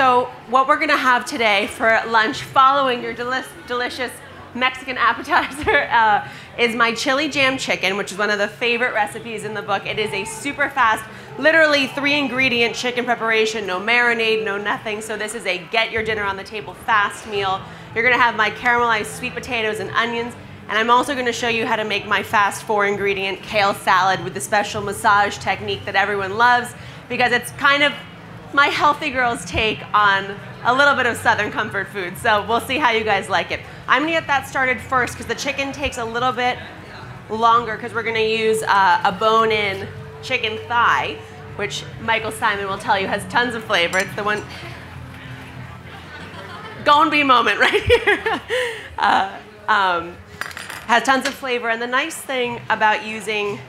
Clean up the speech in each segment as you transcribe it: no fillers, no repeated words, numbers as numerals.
So what we're gonna have today for lunch following your delicious Mexican appetizer is my chili jam chicken, which is one of the favorite recipes in the book. It is a super fast, literally 3-ingredient chicken preparation, no marinade, no nothing. So this is a get your dinner on the table fast meal. You're gonna have my caramelized sweet potatoes and onions, and I'm also gonna show you how to make my fast 4-ingredient kale salad with the special massage technique that everyone loves, because it's kind of my healthy girl's take on a little bit of Southern comfort food. So we'll see how you guys like it. I'm gonna get that started first because the chicken takes a little bit longer because we're gonna use a bone-in chicken thigh, which Michael Simon will tell you has tons of flavor. It's the one, go and be moment right here. Has tons of flavor, and the nice thing about using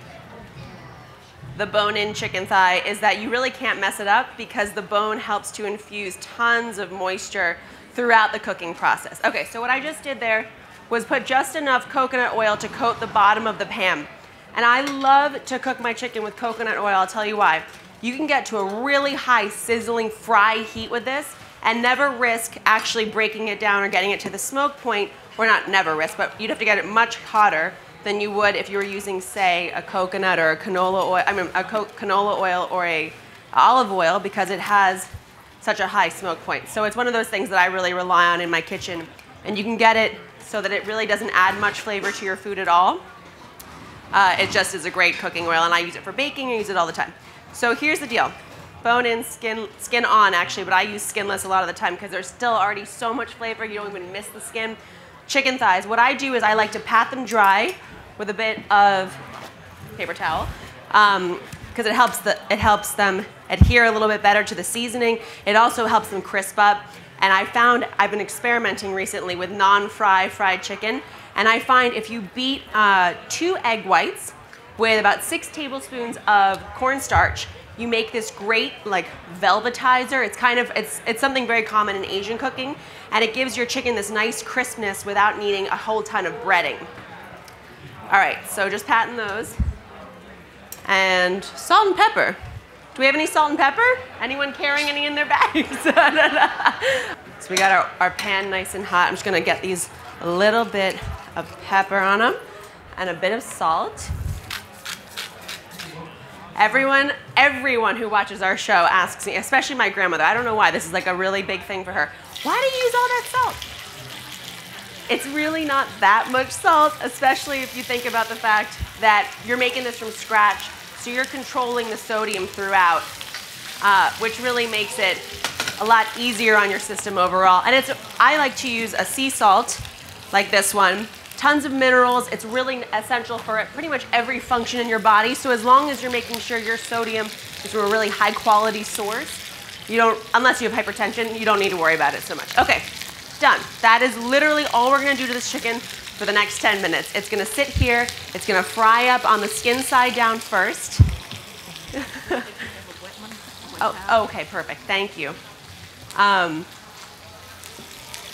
the bone-in chicken thigh is that you really can't mess it up because the bone helps to infuse tons of moisture throughout the cooking process. Okay, so what I just did there was put just enough coconut oil to coat the bottom of the pan. And I love to cook my chicken with coconut oil. I'll tell you why. You can get to a really high sizzling fry heat with this and never risk actually breaking it down or getting it to the smoke point, or not never risk, but you'd have to get it much hotter than you would if you were using, say, a coconut or a canola oil, canola oil or a olive oil, because it has such a high smoke point. So it's one of those things that I really rely on in my kitchen, and you can get it so that it really doesn't add much flavor to your food at all. It just is a great cooking oil, and I use it for baking. I use it all the time. So here's the deal. Bone in, skin on actually, but I use skinless a lot of the time because there's still already so much flavor, you don't even miss the skin. Chicken thighs, what I do is I like to pat them dry with a bit of paper towel because it helps them adhere a little bit better to the seasoning. It also helps them crisp up. And I found, I've been experimenting recently with non-fry fried chicken, and I find if you beat 2 egg whites with about 6 tablespoons of cornstarch, you make this great like velvetizer. It's something very common in Asian cooking, and it gives your chicken this nice crispness without needing a whole ton of breading. All right, so just patting those. And salt and pepper. Do we have any salt and pepper? Anyone carrying any in their bags? So we got our pan nice and hot. I'm just gonna get these a little bit of pepper on them and a bit of salt. Everyone who watches our show asks me, especially my grandmother, I don't know why, this is like a really big thing for her. Why do you use all that salt? It's really not that much salt, especially if you think about the fact that you're making this from scratch, so you're controlling the sodium throughout, which really makes it a lot easier on your system overall. And I like to use a sea salt, like this one. Tons of minerals. It's really essential for pretty much every function in your body. So as long as you're making sure your sodium is from a really high quality source, unless you have hypertension, you don't need to worry about it so much. Okay, done. That is literally all we're gonna do to this chicken for the next 10 minutes. It's gonna sit here. It's gonna fry up on the skin side down first. Oh, okay, perfect. Thank you.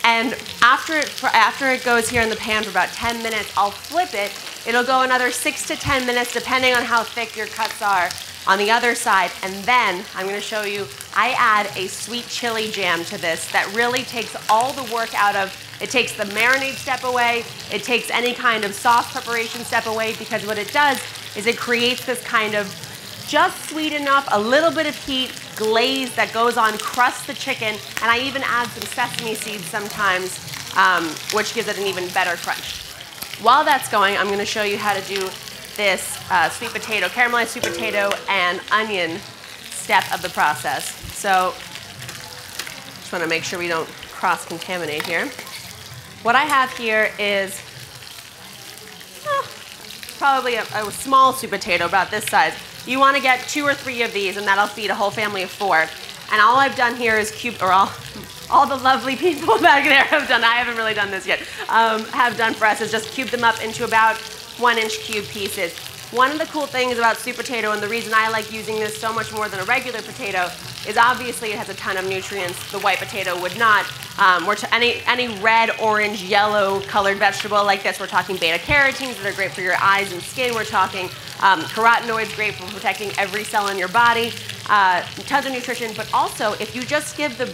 And after it goes here in the pan for about 10 minutes, I'll flip it. It'll go another 6 to 10 minutes, depending on how thick your cuts are on the other side. And then I'm gonna show you, I add a sweet chili jam to this that really takes all the work out of, it takes the marinade step away, it takes any kind of sauce preparation step away, because what it does is it creates this kind of just sweet enough, a little bit of heat, glaze that goes on, crusts the chicken, and I even add some sesame seeds sometimes, which gives it an even better crunch. While that's going, I'm gonna show you how to do this sweet potato, caramelized sweet potato and onion step of the process. So, just wanna make sure we don't cross-contaminate here. What I have here is probably a small sweet potato, about this size. You want to get 2 or 3 of these, and that'll feed a whole family of 4. And all I've done here is all the lovely people back there have done, I haven't really done this yet, have done for us is just cube them up into about 1-inch cube pieces. One of the cool things about sweet potato, and the reason I like using this so much more than a regular potato, is obviously it has a ton of nutrients the white potato would not. Any red, orange, yellow colored vegetable like this, we're talking beta carotenes that are great for your eyes and skin. We're talking carotenoids, great for protecting every cell in your body. Tons of nutrition, but also if you just give the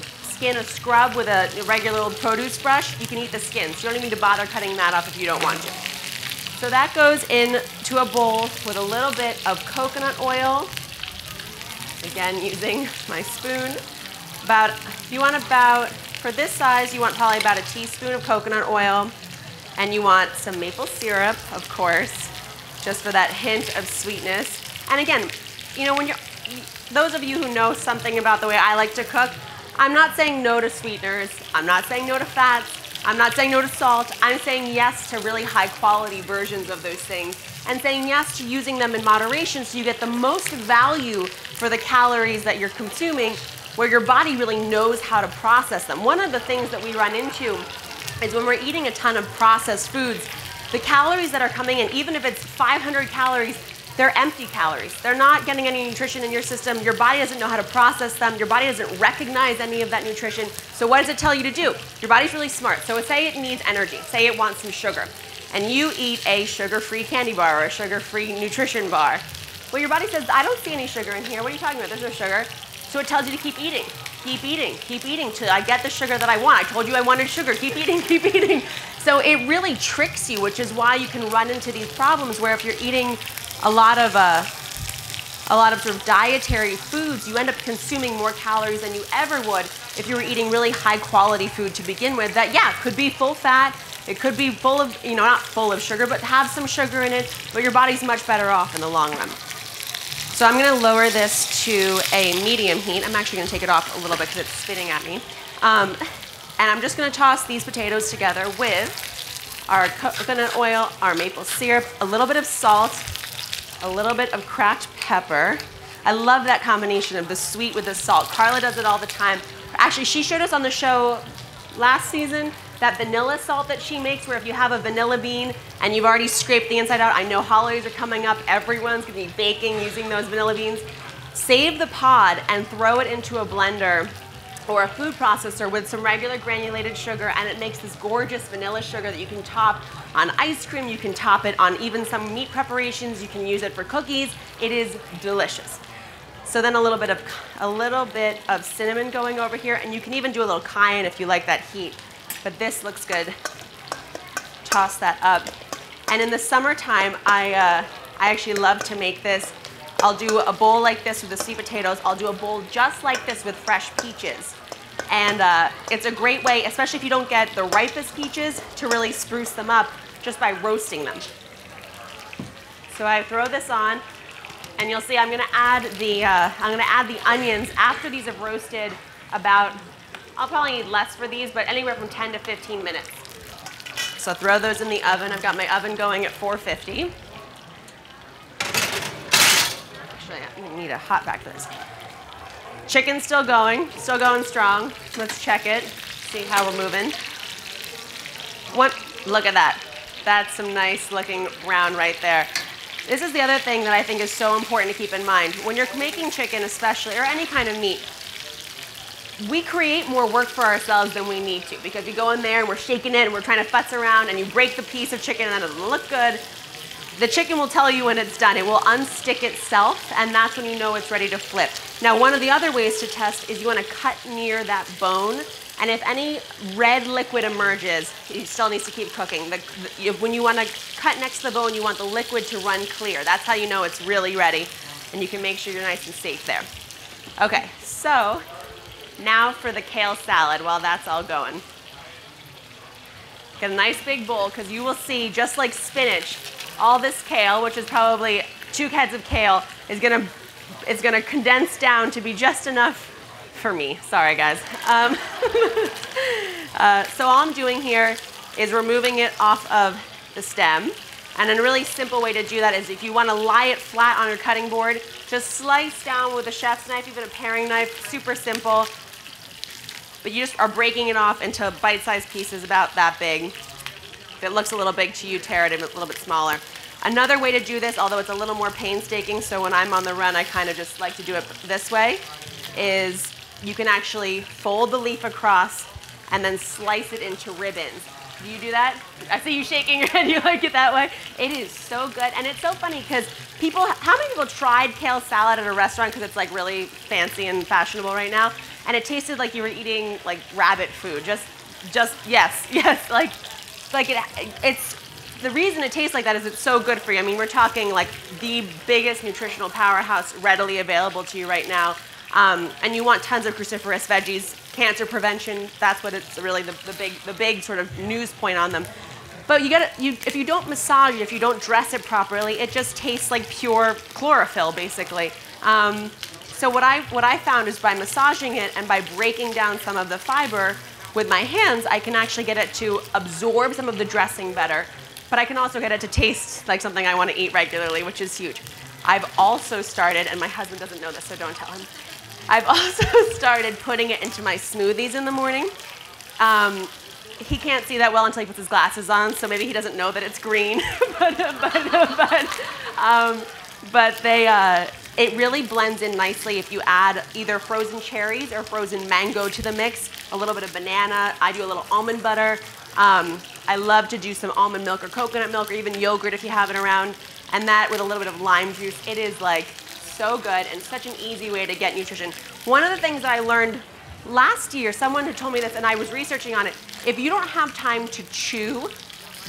skin a scrub with a regular old produce brush, you can eat the skin. So you don't even need to bother cutting that up if you don't want to. So that goes into a bowl with a little bit of coconut oil. Again, using my spoon. For this size, you want probably about a teaspoon of coconut oil. And you want some maple syrup, of course, just for that hint of sweetness. And again, you know, those of you who know something about the way I like to cook, I'm not saying no to sweeteners. I'm not saying no to fats. I'm not saying no to salt. I'm saying yes to really high quality versions of those things and saying yes to using them in moderation so you get the most value for the calories that you're consuming where your body really knows how to process them. One of the things that we run into is when we're eating a ton of processed foods, the calories that are coming in, even if it's 500 calories, they're empty calories. They're not getting any nutrition in your system. Your body doesn't know how to process them. Your body doesn't recognize any of that nutrition. So what does it tell you to do? Your body's really smart. So say it needs energy. Say it wants some sugar. And you eat a sugar-free candy bar or a sugar-free nutrition bar. Well, your body says, I don't see any sugar in here. What are you talking about? There's no sugar. So it tells you to keep eating. Keep eating, keep eating till I get the sugar that I want. I told you I wanted sugar. Keep eating, keep eating. So it really tricks you, which is why you can run into these problems where if you're eating a lot of sort of dietary foods, you end up consuming more calories than you ever would if you were eating really high quality food to begin with. That, yeah, could be full fat. It could be full of, you know, not full of sugar, but have some sugar in it. But your body's much better off in the long run. So I'm going to lower this to a medium heat. I'm actually going to take it off a little bit because it's spitting at me. And I'm just going to toss these potatoes together with our coconut oil, our maple syrup, a little bit of salt, a little bit of cracked pepper. I love that combination of the sweet with the salt. Carla does it all the time. Actually, she showed us on the show last season that vanilla salt that she makes, where if you have a vanilla bean and you've already scraped the inside out, I know holidays are coming up, everyone's gonna be baking using those vanilla beans. Save the pod and throw it into a blender or a food processor with some regular granulated sugar, and it makes this gorgeous vanilla sugar that you can top on ice cream, you can top it on even some meat preparations, you can use it for cookies. It is delicious. So then a little bit of cinnamon going over here, and you can even do a little cayenne if you like that heat. But this looks good. Toss that up. And in the summertime, I actually love to make this. I'll do a bowl like this with the sweet potatoes. I'll do a bowl just like this with fresh peaches. And it's a great way, especially if you don't get the ripest peaches, to really spruce them up just by roasting them. So I throw this on, and you'll see I'm gonna add the onions after these have roasted about, I'll probably need less for these, but anywhere from 10 to 15 minutes. So throw those in the oven. I've got my oven going at 450. Actually, I need a hot back for this. Chicken's still going strong. Let's check it, see how we're moving. Look at that. That's some nice looking brown right there. This is the other thing that I think is so important to keep in mind. When you're making chicken especially, or any kind of meat, we create more work for ourselves than we need to, because we go in there and we're shaking it and we're trying to futz around and you break the piece of chicken and that doesn't look good. The chicken will tell you when it's done. It will unstick itself, and that's when you know it's ready to flip. Now, one of the other ways to test is you want to cut near that bone, and if any red liquid emerges, it still needs to keep cooking. When you want to cut next to the bone, you want the liquid to run clear. That's how you know it's really ready, and you can make sure you're nice and safe there. Okay, so now for the kale salad while that's all going. Get a nice big bowl, because you will see, just like spinach, all this kale, which is probably 2 heads of kale, is gonna condense down to be just enough for me. Sorry, guys. So all I'm doing here is removing it off of the stem. And a really simple way to do that is, if you want to lie it flat on your cutting board, just slice down with a chef's knife, even a paring knife, super simple. But you just are breaking it off into bite-sized pieces about that big. If it looks a little big to you, tear it a little bit smaller. Another way to do this, although it's a little more painstaking, so when I'm on the run, I kind of just like to do it this way, is you can actually fold the leaf across and then slice it into ribbons. Do you do that? I see you shaking your head. You like it that way? It is so good. And it's so funny because how many people tried kale salad at a restaurant because it's like really fancy and fashionable right now? and it tasted like you were eating like rabbit food. Just yes, yes, like it's the reason it tastes like that is it's so good for you. I mean, we're talking like the biggest nutritional powerhouse readily available to you right now. And you want tons of cruciferous veggies, cancer prevention. That's what it's really the big sort of news point on them. But if you don't massage it, if you don't dress it properly, it just tastes like pure chlorophyll, basically. So what I found is by massaging it and by breaking down some of the fiber with my hands, I can actually get it to absorb some of the dressing better. But I can also get it to taste like something I want to eat regularly, which is huge. I've also started, and my husband doesn't know this, so don't tell him. I've also started putting it into my smoothies in the morning. He can't see that well until he puts his glasses on, so maybe he doesn't know that it's green. It really blends in nicely if you add either frozen cherries or frozen mango to the mix, a little bit of banana. I do a little almond butter. I love to do some almond milk or coconut milk or even yogurt if you have it around. And that with a little bit of lime juice, it is like so good and such an easy way to get nutrition. One of the things that I learned last year, someone had told me this and I was researching on it. If you don't have time to chew,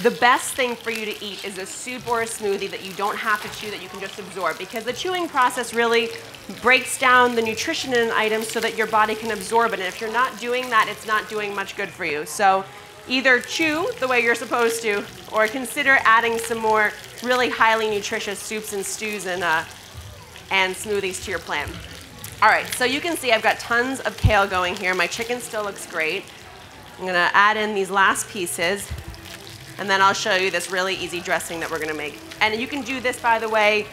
the best thing for you to eat is a soup or a smoothie that you don't have to chew, that you can just absorb, because the chewing process really breaks down the nutrition in an item so that your body can absorb it. And if you're not doing that, it's not doing much good for you. So either chew the way you're supposed to, or consider adding some more really highly nutritious soups and stews and smoothies to your plan. All right, so you can see I've got tons of kale going here. My chicken still looks great. I'm gonna add in these last pieces, and then I'll show you this really easy dressing that we're gonna make. And you can do this, by the way.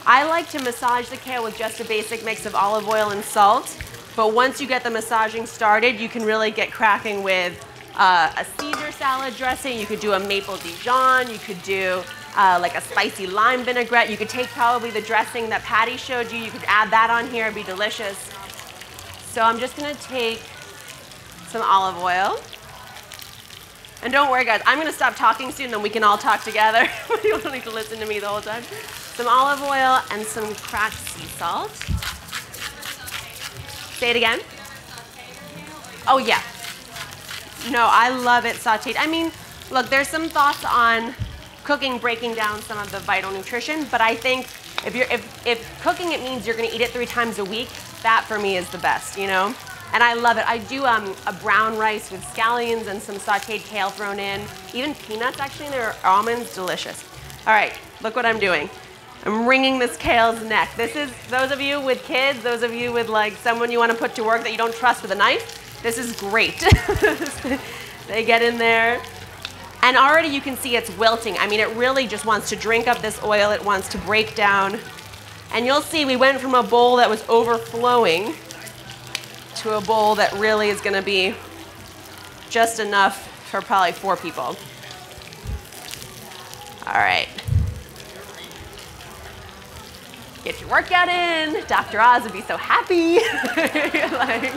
I like to massage the kale with just a basic mix of olive oil and salt, but once you get the massaging started, you can really get cracking with a Caesar salad dressing. You could do a maple Dijon. You could do like a spicy lime vinaigrette. You could take probably the dressing that Patty showed you. You could add that on here. It'd be delicious. So I'm just gonna take some olive oil. And don't worry, guys, I'm gonna stop talking soon, then we can all talk together. You don't need to listen to me the whole time. Some olive oil and some cracked sea salt. Say it again. Oh yeah. No, I love it sauteed. I mean, look, there's some thoughts on cooking breaking down some of the vital nutrition, but I think if cooking it means you're gonna eat it 3 times a week, that for me is the best, you know? And I love it. I do a brown rice with scallions and some sauteed kale thrown in, even peanuts actually, and there are almonds, delicious. All right, look what I'm doing. I'm wringing this kale's neck. This is, those of you with kids, those of you with like someone you wanna put to work that you don't trust with a knife, this is great. They get in there. And already you can see it's wilting. I mean, it really just wants to drink up this oil. It wants to break down. And you'll see we went from a bowl that was overflowing to a bowl that really is gonna be just enough for probably 4 people. All right. Get your workout in. Dr. Oz would be so happy. Like,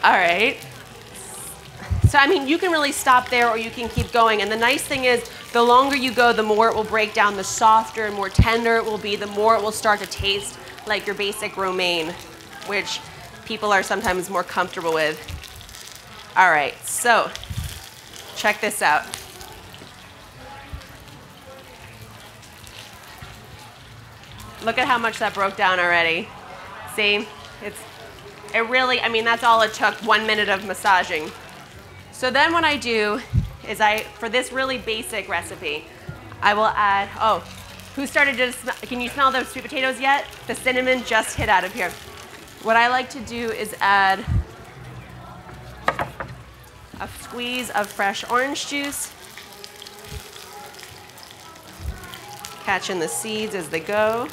all right. So, I mean, you can really stop there or you can keep going. And the nice thing is, the longer you go, the more it will break down, the softer and more tender it will be, the more it will start to taste like your basic romaine, which people are sometimes more comfortable with. All right, so check this out. Look at how much that broke down already. See, it really, I mean, that's all it took, 1 minute of massaging. So then what I do is for this really basic recipe, I will add, oh, who started to smell, can you smell those sweet potatoes yet? The cinnamon just hit out of here. What I like to do is add a squeeze of fresh orange juice, catching the seeds as they go.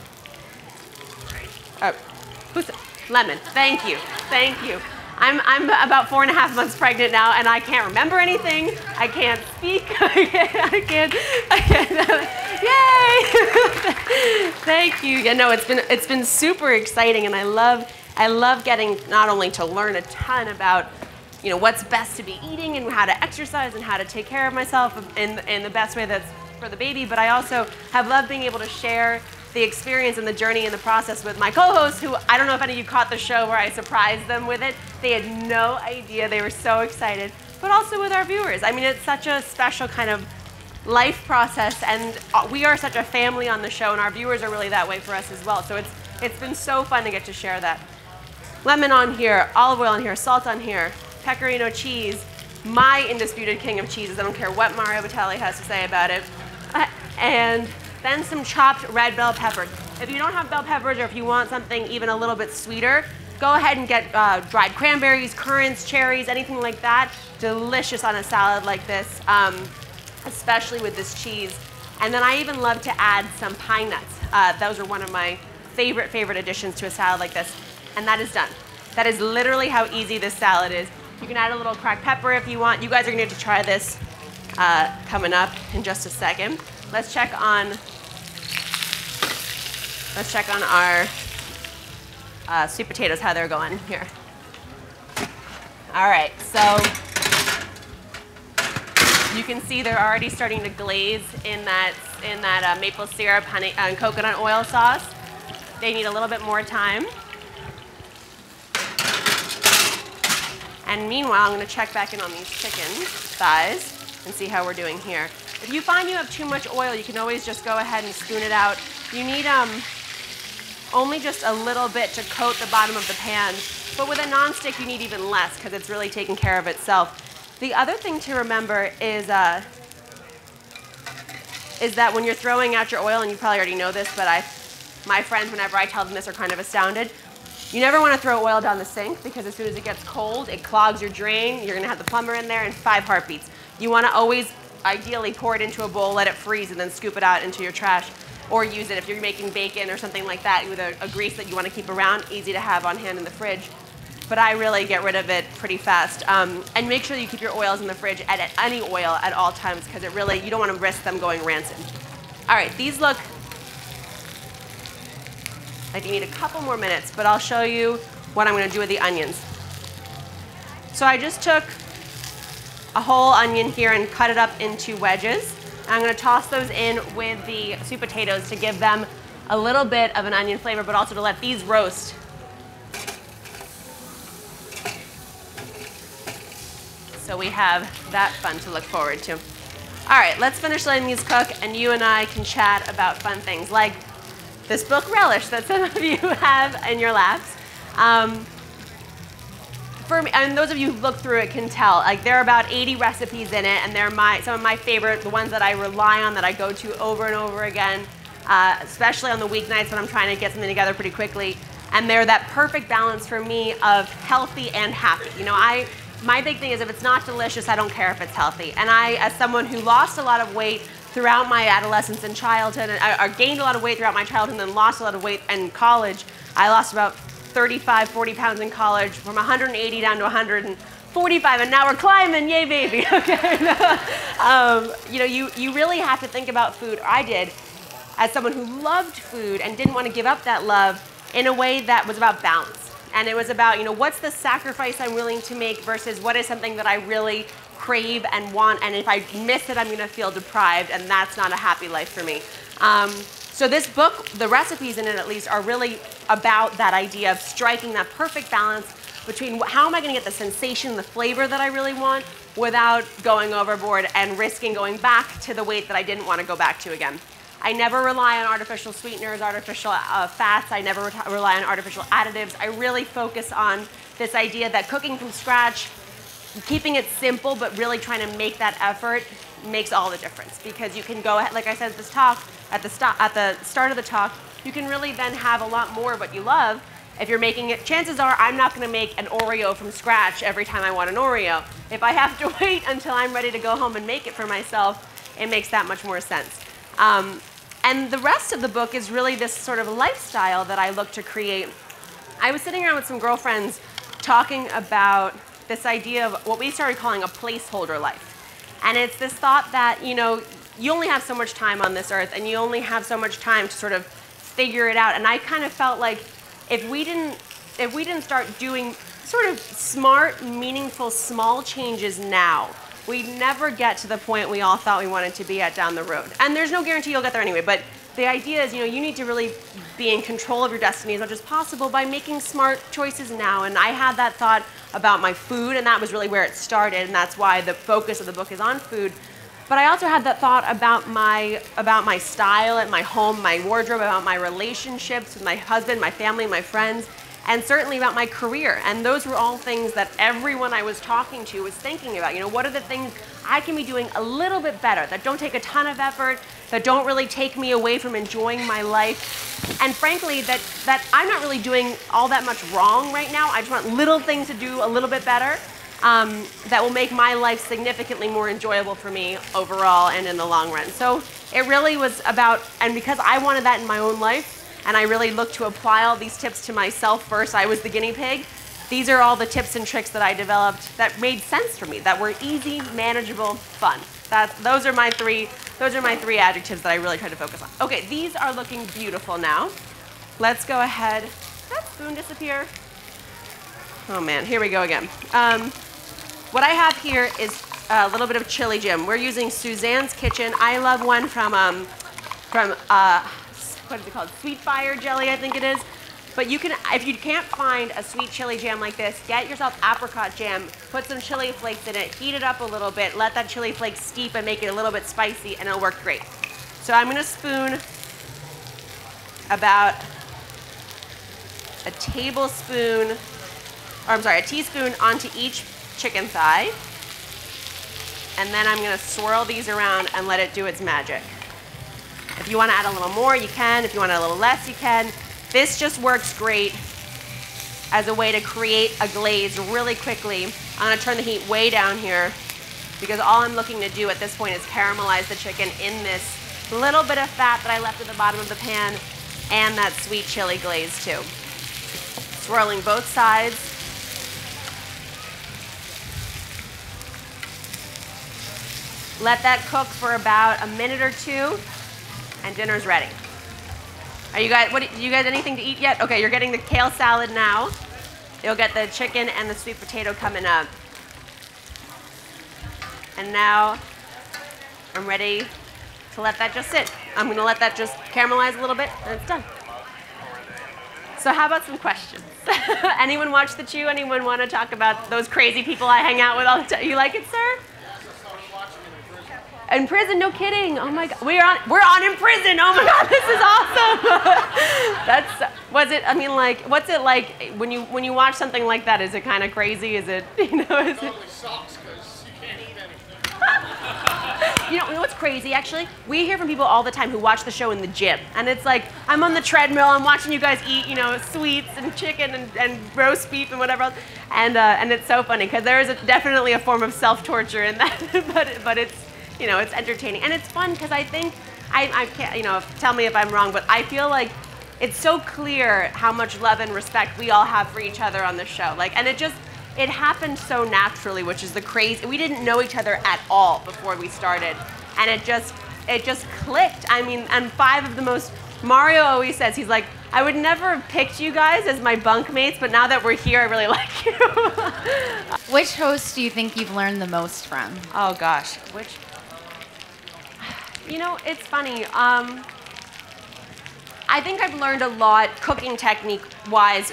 Lemon, thank you, thank you. I'm about 4.5 months pregnant now, and I can't remember anything. I can't speak. I can't. Yay! Thank you. Yeah, no, it's been super exciting, and I love getting not only to learn a ton about, you know, what's best to be eating and how to exercise and how to take care of myself in the best way that's for the baby, but I also have loved being able to share the experience and the journey and the process with my co-hosts, who I don't know if any of you caught the show where I surprised them with it. They had no idea. They were so excited. But also with our viewers. I mean, it's such a special kind of life process, and we are such a family on the show, and our viewers are really that way for us as well. So it's been so fun to get to share that. Lemon on here, olive oil on here, salt on here, pecorino cheese, my undisputed king of cheeses. I don't care what Mario Batali has to say about it. And then some chopped red bell peppers. If you don't have bell peppers, or if you want something even a little bit sweeter, go ahead and get dried cranberries, currants, cherries, anything like that. Delicious on a salad like this, especially with this cheese. And then I even love to add some pine nuts. Those are one of my favorite additions to a salad like this. And that is done. That is literally how easy this salad is. You can add a little cracked pepper if you want. You guys are gonna get to try this coming up in just a second. Let's check on our sweet potatoes, how they're going here. All right, so you can see they're already starting to glaze in that maple syrup, honey, and coconut oil sauce. They need a little bit more time. And meanwhile, I'm gonna check back in on these chicken thighs and see how we're doing here. If you find you have too much oil, you can always just go ahead and spoon it out. You need only just a little bit to coat the bottom of the pan, but with a nonstick you need even less because it's really taking care of itself. The other thing to remember is that when you're throwing out your oil, and you probably already know this, but my friends, whenever I tell them this, are kind of astounded. You never want to throw oil down the sink because as soon as it gets cold, it clogs your drain. You're going to have the plumber in there in 5 heartbeats. You want to always, ideally, pour it into a bowl, let it freeze, and then scoop it out into your trash. Or use it if you're making bacon or something like that with a grease that you want to keep around, easy to have on hand in the fridge. But I really get rid of it pretty fast. And make sure you keep your oils in the fridge, at any oil at all times, because you don't want to risk them going rancid. All right, these look like you need a couple more minutes, but I'll show you what I'm going to do with the onions. So I just took a whole onion here and cut it up into wedges. I'm going to toss those in with the sweet potatoes to give them a little bit of an onion flavor, but also to let these roast. So we have that fun to look forward to. All right, let's finish letting these cook, and you and I can chat about fun things like this book Relish that some of you have in your laps. For me, and those of you who've looked through it can tell, like there are about 80 recipes in it, and they're some of my favorite, the ones that I rely on, that I go to over and over again, especially on the weeknights when I'm trying to get something together pretty quickly. And they're that perfect balance for me of healthy and happy. You know, my big thing is if it's not delicious, I don't care if it's healthy. And I, as someone who lost a lot of weight throughout my adolescence and childhood, and I gained a lot of weight throughout my childhood and then lost a lot of weight in college. I lost about 35, 40 pounds in college, from 180 down to 145, and now we're climbing, yay baby, okay? You know, you really have to think about food, or I did, as someone who loved food and didn't want to give up that love, in a way that was about balance. And it was about, you know, what's the sacrifice I'm willing to make versus what is something that I really crave and want, and if I miss it, I'm gonna feel deprived, and that's not a happy life for me. So this book, the recipes in it at least, are really about that idea of striking that perfect balance between how am I gonna get the sensation, the flavor that I really want without going overboard and risking going back to the weight that I didn't want to go back to again. I never rely on artificial sweeteners, artificial fats. I never rely on artificial additives. I really focus on this idea that cooking from scratch, keeping it simple, but really trying to make that effort makes all the difference, because you can go ahead, like I said at this talk, at the start of the talk, you can really then have a lot more of what you love. If you're making it, chances are I'm not going to make an Oreo from scratch every time I want an Oreo. If I have to wait until I'm ready to go home and make it for myself, it makes that much more sense. And the rest of the book is really this sort of lifestyle that I look to create. I was sitting around with some girlfriends talking about this idea of what we started calling a placeholder life. And it's this thought that, you know, you only have so much time on this earth, and you only have so much time to sort of figure it out. And I kind of felt like if we didn't start doing sort of smart, meaningful, small changes now, we'd never get to the point we all thought we wanted to be at down the road. And there's no guarantee you'll get there anyway, but the idea is, you need to really be in control of your destiny as much as possible by making smart choices now. And I had that thought about my food, and that was really where it started, and that's why the focus of the book is on food. But I also had that thought about my style at my home, my wardrobe, about my relationships with my husband, my family, my friends, and certainly about my career. And those were all things that everyone I was talking to was thinking about. What are the things I can be doing a little bit better, that don't take a ton of effort, that don't really take me away from enjoying my life? And frankly, that I'm not really doing all that much wrong right now. I just want little things to do a little bit better that will make my life significantly more enjoyable for me overall and in the long run. So it really was about, and because I wanted that in my own life, and I really looked to apply all these tips to myself first. I was the guinea pig. These are all the tips and tricks that I developed that made sense for me, that were easy, manageable, fun. Those are my three adjectives that I really tried to focus on. Okay, these are looking beautiful now. Let's go ahead. Did that spoon disappear? Oh man, here we go again. What I have here is a little bit of chili jam. We're using Suzanne's Kitchen. I love one from what is it called? Sweet Fire jelly, I think it is. But you can, if you can't find a sweet chili jam like this, get yourself apricot jam, put some chili flakes in it, heat it up a little bit, let that chili flake steep and make it a little bit spicy, and it'll work great. So I'm gonna spoon about a teaspoon onto each chicken thigh. And then I'm gonna swirl these around and let it do its magic. If you want to add a little more, you can. If you want a little less, you can. This just works great as a way to create a glaze really quickly. I'm going to turn the heat way down here because all I'm looking to do at this point is caramelize the chicken in this little bit of fat that I left at the bottom of the pan and that sweet chili glaze too. Swirling both sides. Let that cook for about a minute or two. And dinner's ready. Are you guys, you guys anything to eat yet? Okay, you're getting the kale salad now. You'll get the chicken and the sweet potato coming up. And now I'm ready to let that just sit. I'm gonna let that just caramelize a little bit and it's done. So how about some questions? Anyone watch The Chew? Anyone want to talk about those crazy people I hang out with all the time? You like it, sir? In prison, no kidding. Oh my God, we're on in prison. Oh my God, this is awesome. What's it like when you watch something like that? Is it kind of crazy? Is it, is it? Totally sucks because you can't eat anything. You know what's crazy, actually? We hear from people all the time who watch the show in the gym. And it's like, I'm on the treadmill, I'm watching you guys eat, sweets and chicken and roast beef and whatever else. And it's so funny because there is definitely a form of self-torture in that, but it's, it's entertaining. And it's fun because I think, I can't, tell me if I'm wrong, but I feel like it's so clear how much love and respect we all have for each other on the show. And it happened so naturally, which is the crazy. We didn't know each other at all before we started. And it just clicked. I mean, and Mario always says, he's like, I would never have picked you guys as my bunkmates, but now that we're here, I really like you. Which host do you think you've learned the most from? Oh gosh, it's funny. I think I've learned a lot cooking technique-wise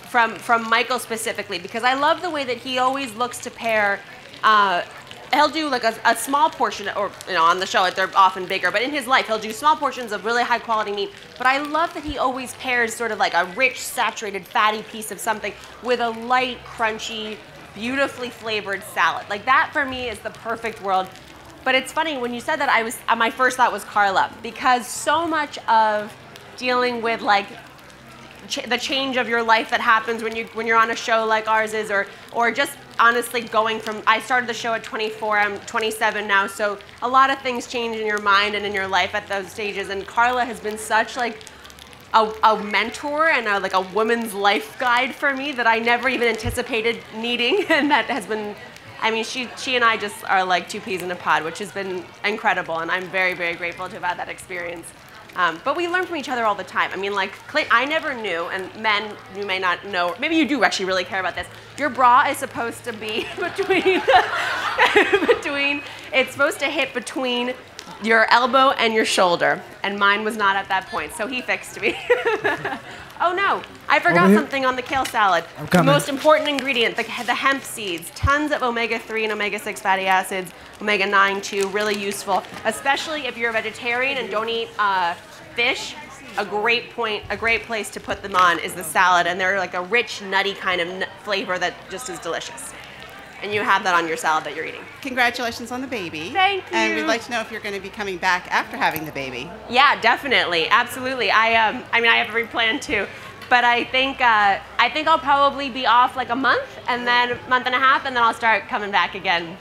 from Michael specifically, because I love the way that he always looks to pair. He'll do like a small portion, or on the show they're often bigger, but in his life he'll do small portions of really high quality meat. But I love that he always pairs sort of like a rich, saturated, fatty piece of something with a light, crunchy, beautifully flavored salad. Like that for me is the perfect world. But it's funny, when you said that, my first thought was Carla, because so much of dealing with the change of your life that happens when you're on a show like ours is, or just honestly going from, I started the show at 24, I'm 27 now, so a lot of things change in your mind and in your life at those stages. And Carla has been such a mentor and a woman's life guide for me that I never even anticipated needing, and that has been. I mean, she and I just are like two peas in a pod, which has been incredible, and I'm very, very grateful to have had that experience. But we learn from each other all the time. I mean, I never knew, and men, you may not know, maybe you do actually really care about this. Your bra is supposed to be it's supposed to hit between your elbow and your shoulder, and mine was not at that point, so he fixed me. Oh no, I forgot something on the kale salad. I'm The coming. most important ingredient, the hemp seeds. Tons of omega-3 and omega-6 fatty acids, omega-9 too, really useful, especially if you're a vegetarian and don't eat fish. A great place to put them on is the salad, and they're like a rich, nutty kind of flavor that just is delicious. And you have that on your salad that you're eating. Congratulations on the baby. Thank you. And we'd like to know if you're going to be coming back after having the baby. Yeah, definitely, absolutely. I mean, I have every plan to, but I think I'll probably be off like a month, and then a month and a half, and then I'll start coming back again.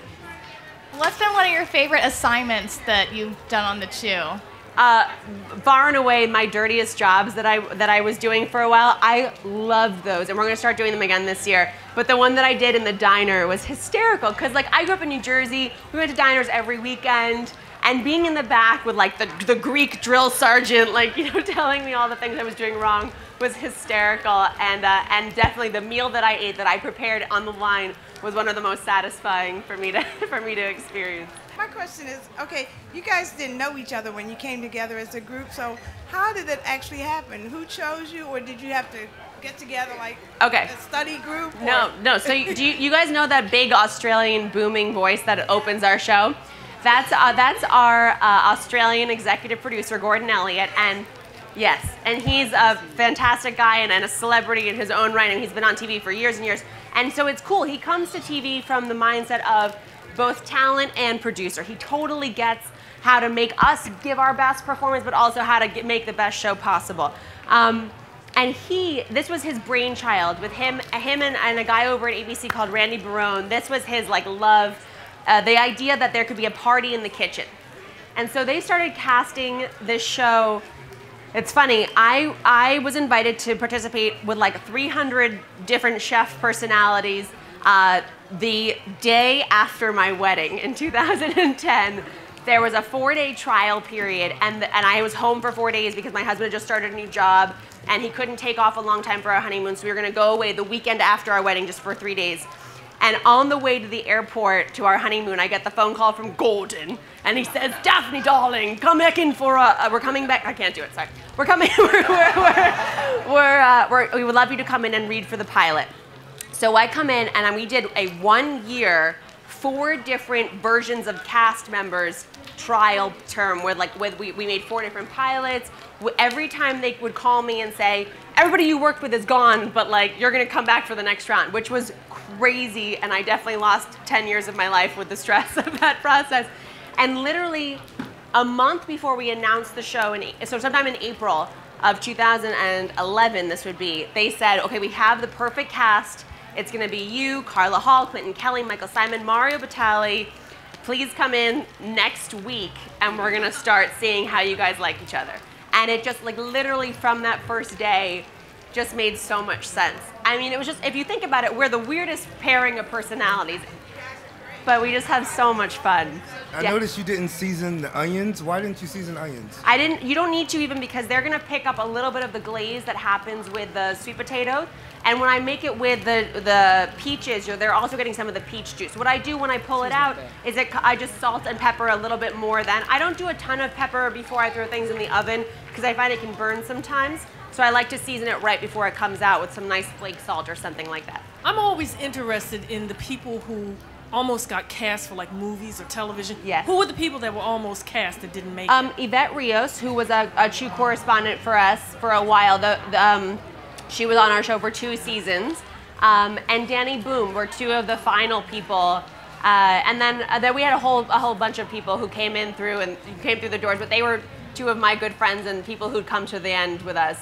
What's been one of your favorite assignments that you've done on the Chew? Far and away my dirtiest jobs that I was doing for a while. I loved those, and we're gonna start doing them again this year. But the one that I did in the diner was hysterical, because like I grew up in New Jersey. We went to diners every weekend, and being in the back with like the Greek drill sergeant, like, you know, telling me all the things I was doing wrong was hysterical. And definitely the meal that I ate that I prepared on the line was one of the most satisfying for me to experience. My question is, okay, you guys didn't know each other when you came together as a group, so how did it actually happen? Who chose you, or did you have to get together like a study group? Or? No. So do you guys know that big Australian booming voice that opens our show? That's our Australian executive producer, Gordon Elliott, and yes, and he's a fantastic guy and a celebrity in his own right, and he's been on TV for years and years. And so it's cool. He comes to TV from the mindset of both talent and producer. He totally gets how to make us give our best performance, but also how to make the best show possible. And this was his brainchild with him and a guy over at ABC called Randy Barone. This was his like love, the idea that there could be a party in the kitchen. And so they started casting this show. It's funny, I was invited to participate with like 300 different chef personalities the day after my wedding in 2010. There was a 4-day trial period, and I was home for 4 days because my husband had just started a new job, and he couldn't take off a long time for our honeymoon, so we were gonna go away the weekend after our wedding just for 3 days. And on the way to the airport to our honeymoon, I get the phone call from Gordon, and he says, "Daphne, darling, come back in for we're coming back." I can't do it. Sorry. We're coming. We would love you to come in and read for the pilot. So I come in, and we did a 1 year, 4 different versions of cast members trial term where we made 4 different pilots. Every time they would call me and say, "Everybody you worked with is gone, but like you're gonna come back for the next round," which was crazy, and I definitely lost 10 years of my life with the stress of that process. And literally a month before we announced the show, so sometime in April of 2011 this would be, they said, "Okay, we have the perfect cast. It's gonna be you, Carla Hall, Clinton Kelly, Michael Simon, Mario Batali. Please come in next week, and we're gonna start seeing how you guys like each other." And it just like literally from that first day just made so much sense. I mean, it was just, if you think about it, we're the weirdest pairing of personalities, but we just have so much fun. I noticed you didn't season the onions. Why didn't you season onions? I didn't. You don't need to, even because they're gonna pick up a little bit of the glaze that happens with the sweet potato. And when I make it with the peaches, they're also getting some of the peach juice. What I do when I pull it out is I just salt and pepper a little bit more than. I don't do a ton of pepper before I throw things in the oven because I find it can burn sometimes. So I like to season it right before it comes out with some nice flake salt or something like that. I'm always interested in the people who almost got cast for like movies or television. Yes. Who were the people that were almost cast that didn't make it? Yvette Rios, who was a Chew correspondent for us for a while. She was on our show for 2 seasons. And Danny Boom were 2 of the final people. And then we had a whole bunch of people who came through the doors, but they were 2 of my good friends and people who'd come to the end with us.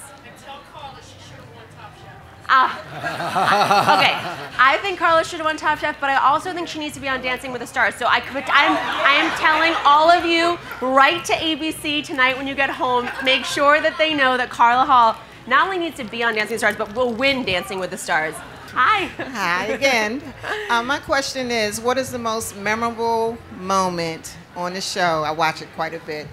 Okay, I think Carla should have won Top Chef, but I also think she needs to be on Dancing with the Stars. So I am telling all of you, write to ABC tonight when you get home. Make sure that they know that Carla Hall not only needs to be on Dancing with the Stars, but will win Dancing with the Stars. Hi. Hi again. My question is, what is the most memorable moment on the show? I watch it quite a bit.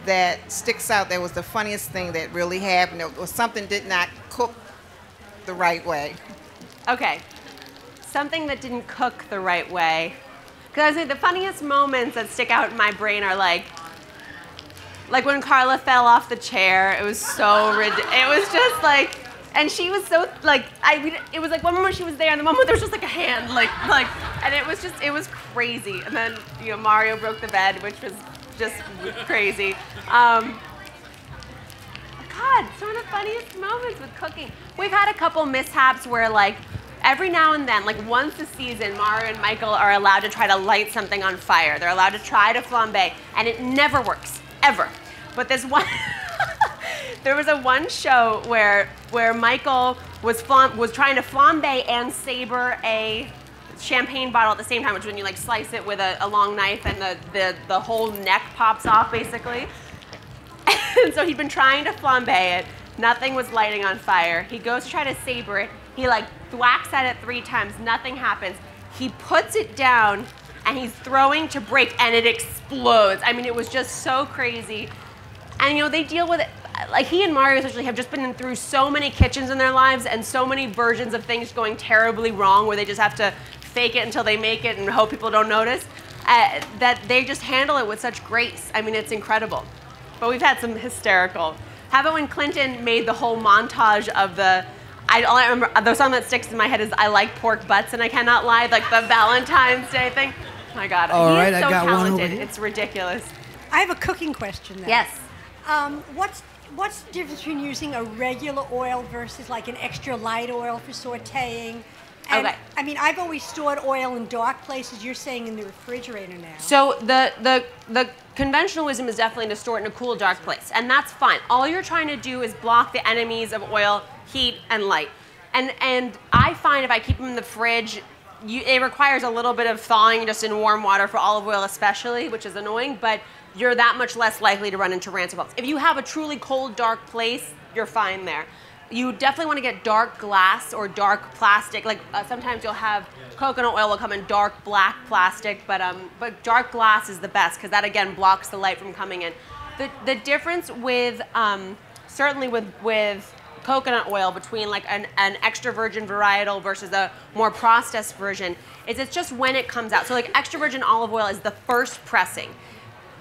That sticks out. That was the funniest thing that really happened. Or something did not cook the right way. Okay, something that didn't cook the right way. Because I say the funniest moments that stick out in my brain are like Like when Carla fell off the chair, it was so ridiculous. It was just like, and she was so like, it was like one moment she was there, and the moment there was just like a hand, and it was crazy. And then Mario broke the bed, which was just crazy. God, some of the funniest moments with cooking. We've had a couple mishaps where like every now and then, like once a season, Mario and Michael are allowed to try to light something on fire. They're allowed to try to flambe, and it never works, ever. But there's one, there was one show where Michael was trying to flambe and saber a champagne bottle at the same time, which is when you like slice it with a long knife and the whole neck pops off basically. And so he'd been trying to flambe it. Nothing was lighting on fire. He goes to try to saber it. He like thwacks at it 3 times. Nothing happens. He puts it down and he's throwing to break and it explodes. I mean, it was just so crazy. And they deal with it. Like he and Mario especially have just been through so many kitchens in their lives and so many versions of things going terribly wrong where they just have to fake it until they make it and hope people don't notice. That they just handle it with such grace. I mean, it's incredible. But we've had some hysterical. How about when Clinton made the whole montage of all I remember, the song that sticks in my head is I Like Pork Butts and I Cannot Lie, like the Valentine's Day thing. Oh my God, he is so talented. It's ridiculous. I have a cooking question now. Yes. What's the difference between using a regular oil versus like an extra light oil for sauteing? And, okay. I mean, I've always stored oil in dark places. You're saying in the refrigerator now. So the conventional wisdom is definitely to store it in a cool, dark place, and that's fine. All you're trying to do is block the enemies of oil, heat, and light. And I find if I keep them in the fridge, it requires a little bit of thawing just in warm water for olive oil especially, which is annoying, but you're that much less likely to run into rancid wells. If you have a truly cold, dark place, you're fine there. You definitely want to get dark glass or dark plastic. Like sometimes you'll have coconut oil will come in dark black plastic, but dark glass is the best because that again blocks the light from coming in. The difference with certainly with coconut oil between like an extra virgin varietal versus a more processed version is it's just when it comes out. So like extra virgin olive oil is the first pressing.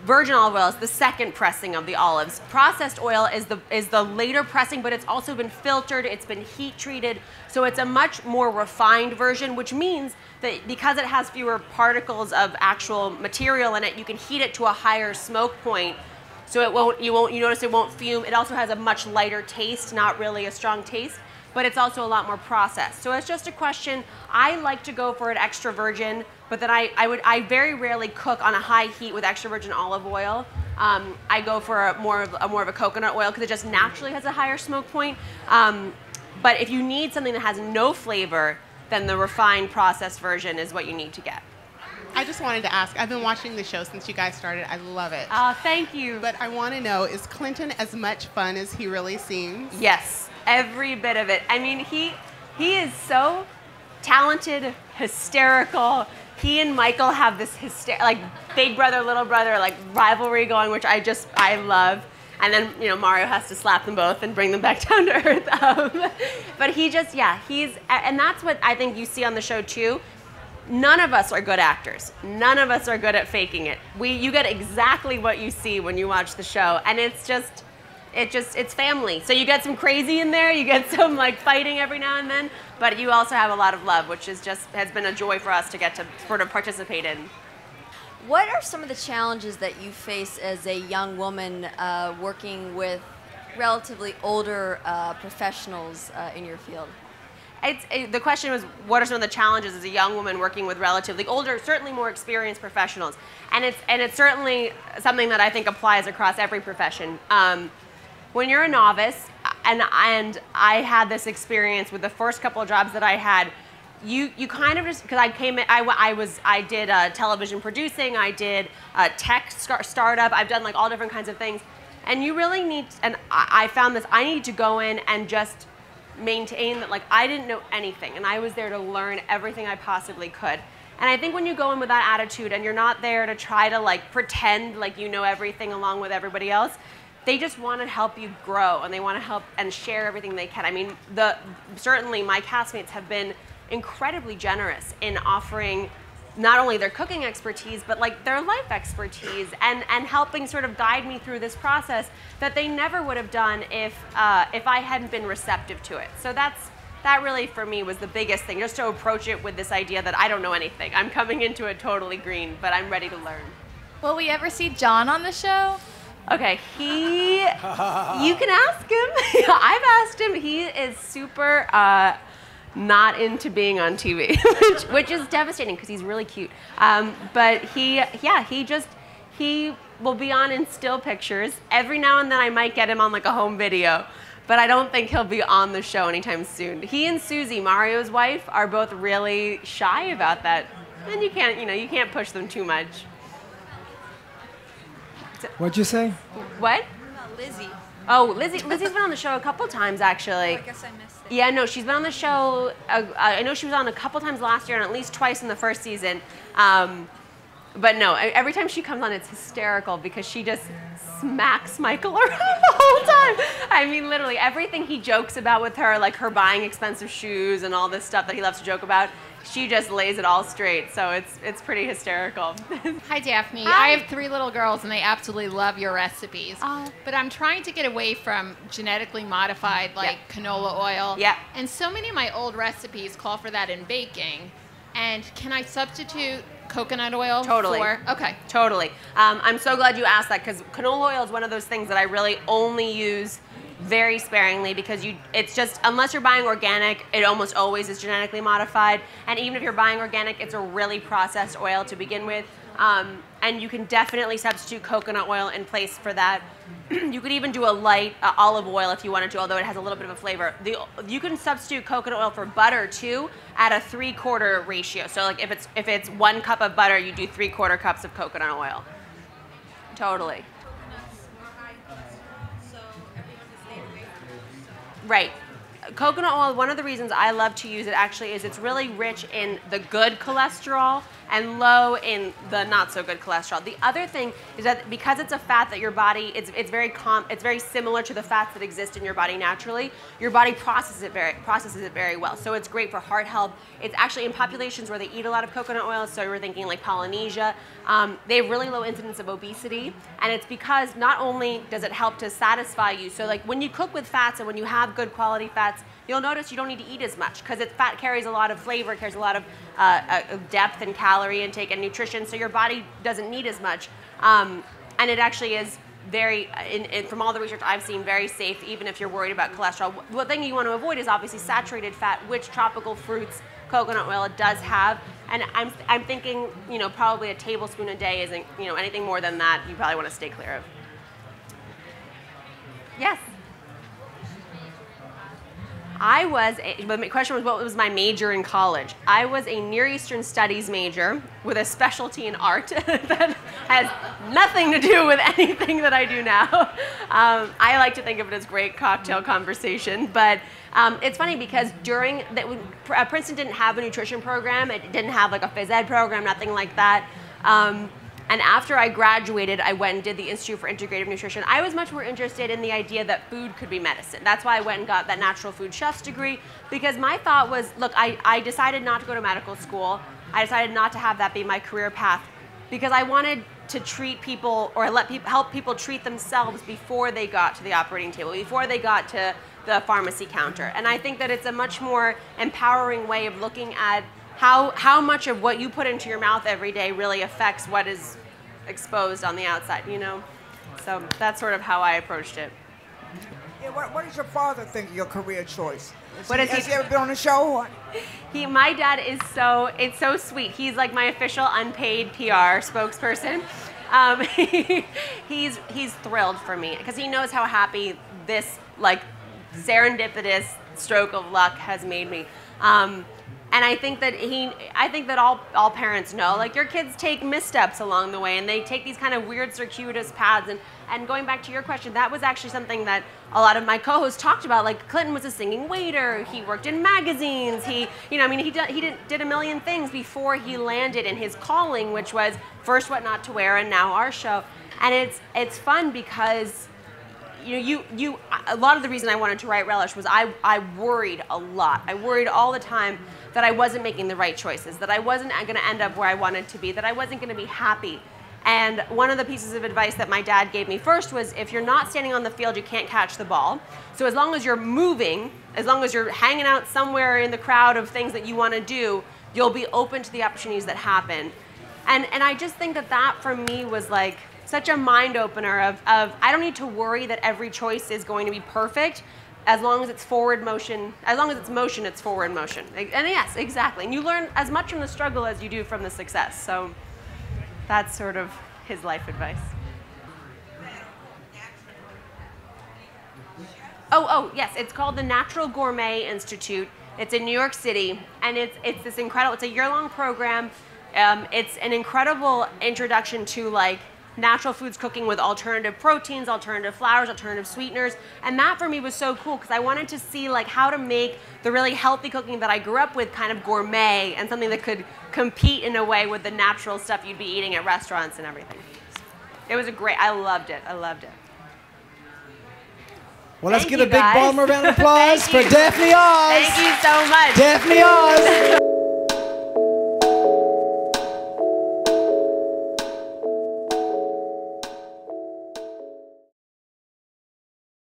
Virgin olive oil is the second pressing of the olives. Processed oil is the later pressing, but it's also been filtered, it's been heat treated, so it's a much more refined version, which means that because it has fewer particles of actual material in it, you can heat it to a higher smoke point, so you notice it won't fume. It also has a much lighter taste, not really a strong taste, but it's also a lot more processed. So it's just a question. I like to go for an extra virgin, but then I very rarely cook on a high heat with extra virgin olive oil. I go for more of a coconut oil because it just naturally has a higher smoke point. But if you need something that has no flavor, then the refined processed version is what you need to get. I just wanted to ask, I've been watching the show since you guys started. I love it. Thank you. But I want to know, is Clinton as much fun as he really seems? Yes, every bit of it. I mean, he is so talented, hysterical. He and Michael have this like big brother, little brother, like rivalry going, which I love. And then, Mario has to slap them both and bring them back down to earth. But and that's what I think you see on the show too. None of us are good actors. None of us are good at faking it. You get exactly what you see when you watch the show, and it's family. So you get some crazy in there, you get some like fighting every now and then, but you also have a lot of love, which has been a joy for us to get to sort of participate in. What are some of the challenges that you face as a young woman working with relatively older professionals in your field? The question was, what are some of the challenges as a young woman working with relatively older, certainly more experienced professionals? And it's certainly something that I think applies across every profession. When you're a novice, and I had this experience with the first couple of jobs that I had, you kind of just, because I did television producing, I did tech startup, I've done like all different kinds of things, and you really need, and I found this, I need to go in and just maintain that like I didn't know anything and I was there to learn everything I possibly could. And I think when you go in with that attitude and you're not there to try to like pretend like you know everything along with everybody else, they just want to help you grow and they want to help and share everything they can. I mean, certainly my castmates have been incredibly generous in offering not only their cooking expertise, but like their life expertise and helping sort of guide me through this process that they never would have done if I hadn't been receptive to it. So that really for me was the biggest thing, just to approach it with this idea that I don't know anything. I'm coming into it totally green, but I'm ready to learn. Will we ever see John on the show? Okay, you can ask him. I've asked him. He is super not into being on TV, which is devastating because he's really cute. But he will be on in still pictures. Every now and then I might get him on like a home video, but I don't think he'll be on the show anytime soon. He and Susie, Mario's wife, are both really shy about that. And you can't push them too much. What'd you say? What? Lizzie. Oh, Lizzie's been on the show a couple times, actually. I guess I missed it. Yeah, no, she's been on the show. I know she was on a couple times last year and at least twice in the first season. But no, every time she comes on, it's hysterical because she just smacks Michael around the whole time. I mean, literally, everything he jokes about with her, like her buying expensive shoes and all this stuff that he loves to joke about, she just lays it all straight. So it's pretty hysterical. Hi, Daphne. Hi. I have 3 little girls, and they absolutely love your recipes. Oh. But I'm trying to get away from genetically modified, like canola oil. Yeah. And so many of my old recipes call for that in baking. And can I substitute coconut oil Totally. for? Okay. Totally. I'm so glad you asked that because canola oil is one of those things that I really only use very sparingly because it's just, unless you're buying organic, it almost always is genetically modified. And even if you're buying organic, it's a really processed oil to begin with. And you can definitely substitute coconut oil in place for that. You could even do a light olive oil if you wanted to, although it has a little bit of a flavor. You can substitute coconut oil for butter too at a 3/4 ratio. So like if it's 1 cup of butter, you do 3/4 cups of coconut oil. Totally. Right. Coconut oil, one of the reasons I love to use it actually is it's really rich in the good cholesterol and low in the not so good cholesterol. The other thing is that because it's a fat that your body, it's very similar to the fats that exist in your body naturally, your body processes it very well. So it's great for heart health. It's actually in populations where they eat a lot of coconut oil, so we're thinking like Polynesia, they have really low incidence of obesity, and it's because not only does it help to satisfy you, so like when you cook with fats and when you have good quality fats, you'll notice you don't need to eat as much because fat carries a lot of flavor, carries a lot of depth and calorie intake and nutrition, so your body doesn't need as much. And it actually is very, from all the research I've seen, very safe even if you're worried about cholesterol. One thing you want to avoid is obviously saturated fat, which tropical fruits coconut oil does have. And I'm thinking, probably a tablespoon a day isn't, anything more than that you probably want to stay clear of. Yes? But my question was what was my major in college? I was a Near Eastern Studies major with a specialty in art that has nothing to do with anything that I do now. I like to think of it as great cocktail conversation, but it's funny because Princeton didn't have a nutrition program. It didn't have like a phys ed program, nothing like that. And after I graduated, I went and did the Institute for Integrative Nutrition. I was much more interested in the idea that food could be medicine. That's why I went and got that natural food chef's degree, because my thought was, look, I decided not to go to medical school. I decided not to have that be my career path because I wanted to treat people or help people treat themselves before they got to the operating table, before they got to the pharmacy counter. And I think that it's a much more empowering way of looking at how much of what you put into your mouth every day really affects what is exposed on the outside, So that's sort of how I approached it. Yeah, what does your father think of your career choice? Has he ever been on the show? My dad is it's so sweet. He's like my official unpaid PR spokesperson. He's thrilled for me because he knows how happy this like serendipitous stroke of luck has made me. And I think that all parents know, like your kids take missteps along the way and they take these kind of weird circuitous paths. And going back to your question, that was actually something that a lot of my co-hosts talked about. Like Clinton was a singing waiter. He worked in magazines. He did a million things before he landed in his calling, which was first What Not to Wear and now our show. And it's fun because a lot of the reason I wanted to write Relish was I worried a lot. I worried all the time that I wasn't making the right choices, that I wasn't going to end up where I wanted to be, that I wasn't going to be happy. And one of the pieces of advice that my dad gave me first was, if you're not standing on the field, you can't catch the ball. So as long as you're moving, as long as you're hanging out somewhere in the crowd of things that you want to do, you'll be open to the opportunities that happen. And I just think that for me was like such a mind opener of I don't need to worry that every choice is going to be perfect, as long as it's forward motion, as long as it's motion, it's forward motion. And yes, exactly. And you learn as much from the struggle as you do from the success. So that's sort of his life advice. Oh, yes, it's called the Natural Gourmet Institute. It's in New York City, and it's this incredible, it's a year-long program. It's an incredible introduction to like natural foods cooking with alternative proteins, alternative flours, alternative sweeteners. And that for me was so cool because I wanted to see like how to make the really healthy cooking that I grew up with kind of gourmet and something that could compete in a way with the natural stuff you'd be eating at restaurants and everything. It was I loved it. I loved it. Well, let's Thank give you a big guys. Baltimore round of applause for you. Daphne Oz. Thank you so much. Daphne Oz.